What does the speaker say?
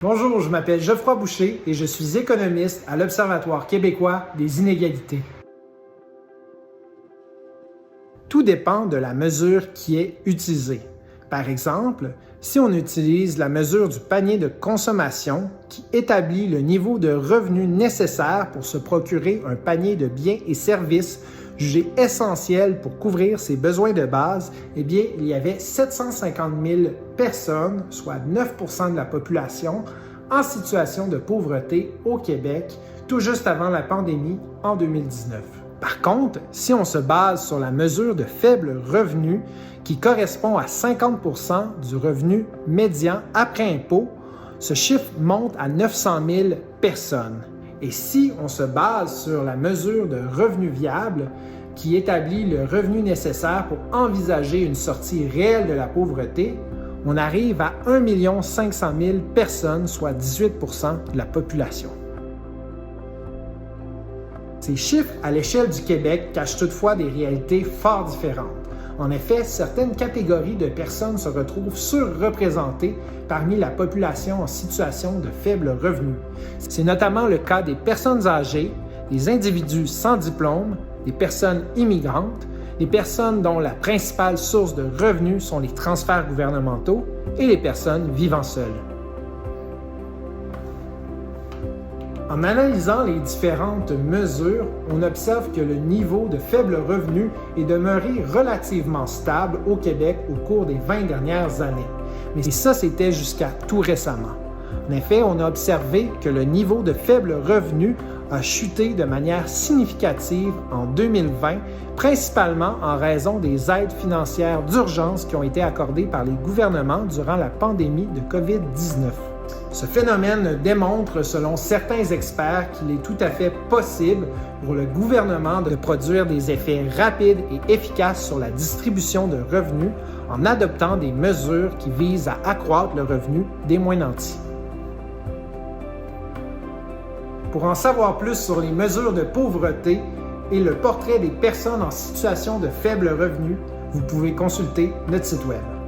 Bonjour, je m'appelle Geoffroy Boucher et je suis économiste à l'Observatoire québécois des inégalités. Tout dépend de la mesure qui est utilisée. Par exemple, si on utilise la mesure du panier de consommation qui établit le niveau de revenu nécessaire pour se procurer un panier de biens et services jugés essentiels pour couvrir ses besoins de base, eh bien, il y avait 750 000 personnes, soit 9 % de la population, en situation de pauvreté au Québec, tout juste avant la pandémie en 2019. Par contre, si on se base sur la mesure de faible revenu, qui correspond à 50 % du revenu médian après impôt, ce chiffre monte à 900 000 personnes. Et si on se base sur la mesure de revenu viable, qui établit le revenu nécessaire pour envisager une sortie réelle de la pauvreté, on arrive à 1 500 000 personnes, soit 18 % de la population. Ces chiffres à l'échelle du Québec cachent toutefois des réalités fort différentes. En effet, certaines catégories de personnes se retrouvent surreprésentées parmi la population en situation de faible revenu. C'est notamment le cas des personnes âgées, des individus sans diplôme, des personnes immigrantes, des personnes dont la principale source de revenus sont les transferts gouvernementaux et les personnes vivant seules. En analysant les différentes mesures, on observe que le niveau de faible revenu est demeuré relativement stable au Québec au cours des 20 dernières années. Mais ça, c'était jusqu'à tout récemment. En effet, on a observé que le niveau de faible revenu a chuté de manière significative en 2020, principalement en raison des aides financières d'urgence qui ont été accordées par les gouvernements durant la pandémie de COVID-19. Ce phénomène démontre, selon certains experts, qu'il est tout à fait possible pour le gouvernement de produire des effets rapides et efficaces sur la distribution de revenus en adoptant des mesures qui visent à accroître le revenu des moins nantis. Pour en savoir plus sur les mesures de pauvreté et le portrait des personnes en situation de faible revenu, vous pouvez consulter notre site Web.